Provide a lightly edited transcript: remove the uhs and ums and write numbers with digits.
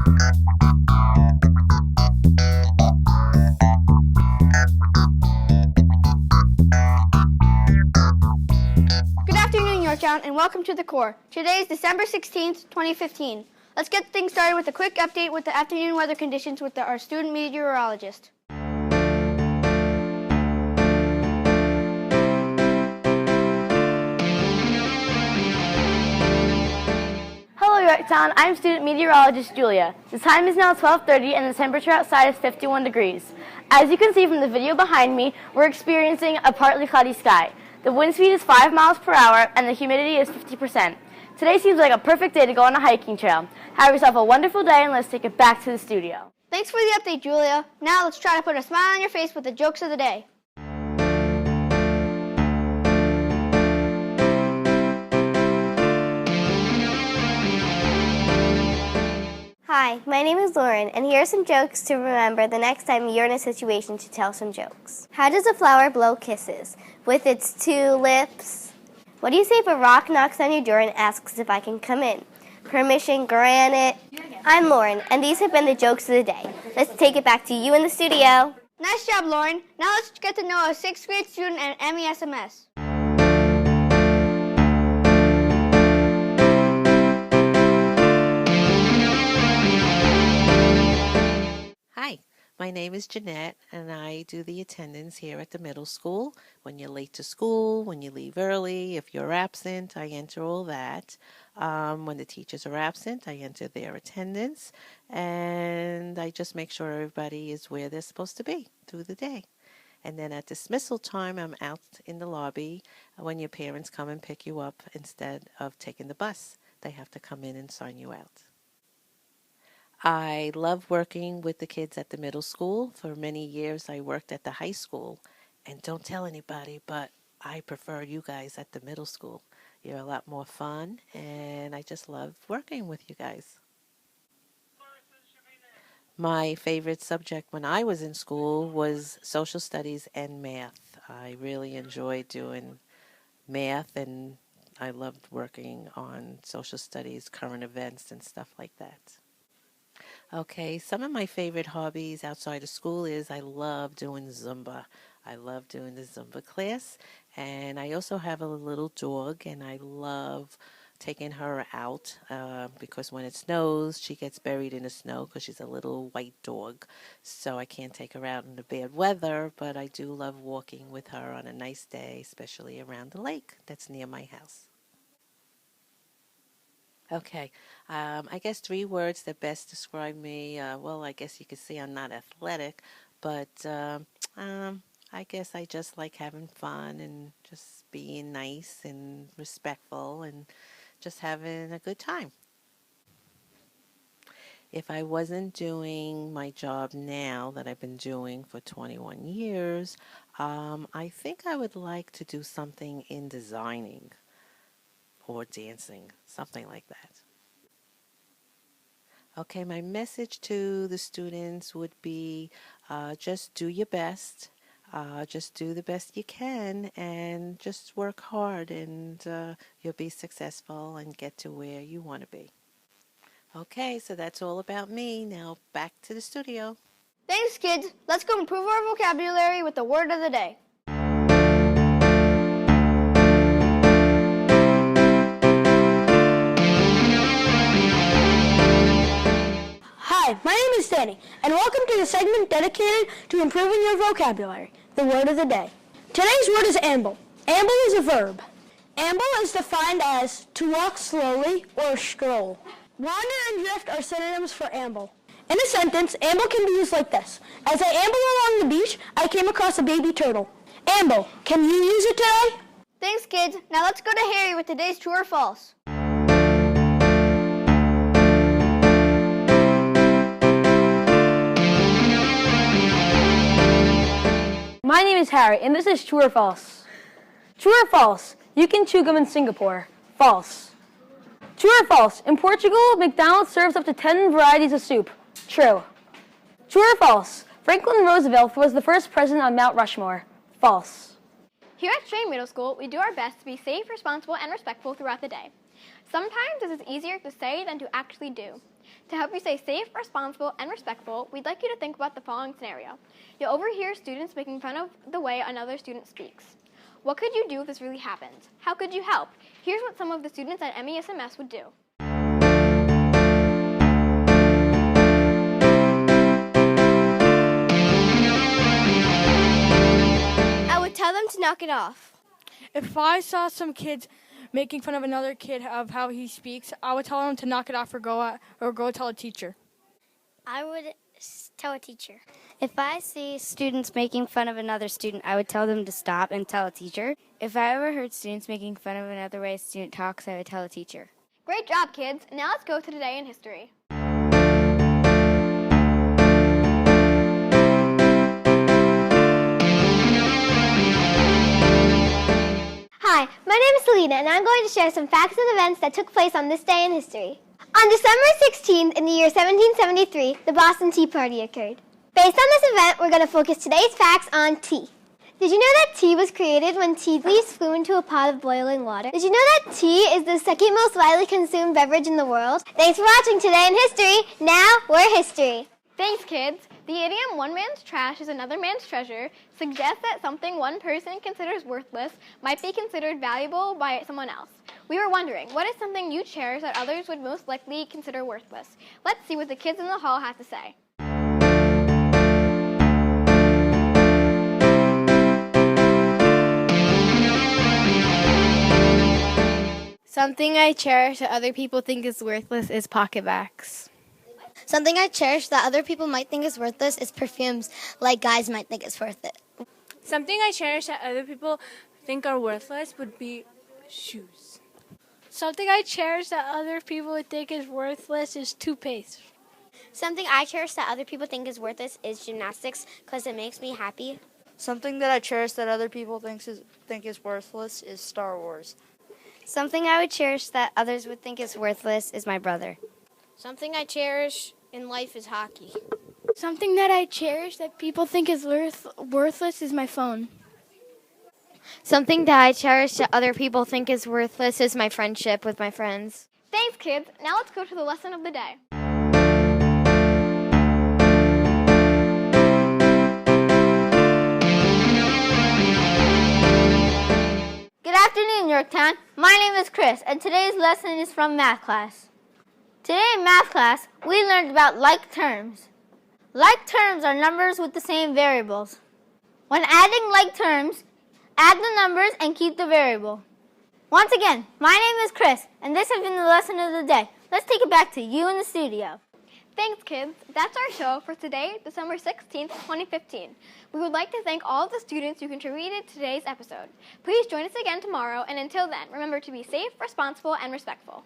Good afternoon, Yorktown, and welcome to the Core. Today is December 16th, 2015. Let's get things started with a quick update with the afternoon weather conditions with our student meteorologist. Hello, Yorktown. I'm student meteorologist Julia. The time is now 12:30 and the temperature outside is 51 degrees. As you can see from the video behind me, we're experiencing a partly cloudy sky. The wind speed is 5 miles per hour and the humidity is 50%. Today seems like a perfect day to go on a hiking trail. Have yourself a wonderful day and let's take it back to the studio. Thanks for the update, Julia. Now let's try to put a smile on your face with the jokes of the day. Hi, my name is Lauren, and here are some jokes to remember the next time you're in a situation to tell some jokes. How does a flower blow kisses? With its 2 lips. What do you say if a rock knocks on your door and asks if I can come in? Permission granted. I'm Lauren, and these have been the jokes of the day. Let's take it back to you in the studio. Nice job, Lauren. Now let's get to know a 6th grade student at MESMS. Hi, my name is Jeanette, and I do the attendance here at the middle school. When you're late to school, when you leave early, if you're absent, I enter all that. When the teachers are absent, I enter their attendance, and I just make sure everybody is where they're supposed to be through the day. And then at dismissal time, I'm out in the lobby when your parents come and pick you up instead of taking the bus. They have to come in and sign you out. I love working with the kids at the middle school. For many years, I worked at the high school. And don't tell anybody, but I prefer you guys at the middle school. You're a lot more fun, and I just love working with you guys. My favorite subject when I was in school was social studies and math. I really enjoyed doing math, and I loved working on social studies, current events, and stuff like that. Okay, some of my favorite hobbies outside of school is I love doing Zumba. I love doing the Zumba class, and I also have a little dog, and I love taking her out because when it snows, she gets buried in the snow because she's a little white dog. So I can't take her out in the bad weather, but I do love walking with her on a nice day, especially around the lake that's near my house. Okay, I guess 3 words that best describe me. Well, I guess you could say I'm not athletic, but I guess I just like having fun and just being nice and respectful and just having a good time. If I wasn't doing my job now that I've been doing for 21 years, I think I would like to do something in designing or dancing, something like that. Okay, my message to the students would be just do your best. Just do the best you can and just work hard and you'll be successful and get to where you want to be. Okay, so that's all about me. Now back to the studio. Thanks, kids. Let's go improve our vocabulary with the word of the day. Hi, my name is Danny, and welcome to the segment dedicated to improving your vocabulary, the word of the day. Today's word is amble. Amble is a verb. Amble is defined as to walk slowly or stroll. Wander and drift are synonyms for amble. In a sentence, amble can be used like this. As I amble along the beach, I came across a baby turtle. Amble, can you use it today? Thanks, kids. Now let's go to Harry with today's true or false. My name is Harry, and this is true or false. True or false? You can chew gum in Singapore. False. True or false? In Portugal, McDonald's serves up to 10 varieties of soup. True. True or false? Franklin Roosevelt was the first president on Mount Rushmore. False. Here at Strang Middle School, we do our best to be safe, responsible, and respectful throughout the day. Sometimes this is easier to say than to actually do. To help you stay safe, responsible, and respectful, we'd like you to think about the following scenario. You'll overhear students making fun of the way another student speaks. What could you do if this really happened? How could you help? Here's what some of the students at MESMS would do. I would tell them to knock it off. If I saw some kids making fun of another kid of how he speaks, I would tell them to knock it off or go tell a teacher. I would tell a teacher. If I see students making fun of another student, I would tell them to stop and tell a teacher. If I ever heard students making fun of another way a student talks, I would tell a teacher. Great job, kids. Now let's go to Today in History. Hi, my name is Selena, and I'm going to share some facts and events that took place on this day in history. On December 16th in the year 1773, the Boston Tea Party occurred. Based on this event, we're going to focus today's facts on tea. Did you know that tea was created when tea leaves flew into a pot of boiling water? Did you know that tea is the second most widely consumed beverage in the world? Thanks for watching Today in History. Now we're history. Thanks, kids. The idiom "one man's trash is another man's treasure" suggests that something one person considers worthless might be considered valuable by someone else. We were wondering, what is something you cherish that others would most likely consider worthless? Let's see what the kids in the hall have to say. Something I cherish that other people think is worthless is pocketbacks. Something I cherish that other people might think is worthless is perfumes, like guys might think it's worth it. Something I cherish that other people think are worthless would be shoes. Something I cherish that other people would think is worthless is toothpaste. Something I cherish that other people think is worthless is gymnastics because it makes me happy. Something that I cherish that other people think is worthless is Star Wars. Something I would cherish that others would think is worthless is my brother. Something I cherish in life is hockey. Something that I cherish that people think is worthless is my phone. Something that I cherish that other people think is worthless is my friendship with my friends. Thanks, kids. Now let's go to the lesson of the day. Good afternoon, Yorktown. My name is Chris, and today's lesson is from math class. Today in math class, we learned about like terms. Like terms are numbers with the same variables. When adding like terms, add the numbers and keep the variable. Once again, my name is Chris, and this has been the lesson of the day. Let's take it back to you in the studio. Thanks, kids. That's our show for today, December 16th, 2015. We would like to thank all of the students who contributed to today's episode. Please join us again tomorrow, and until then, remember to be safe, responsible, and respectful.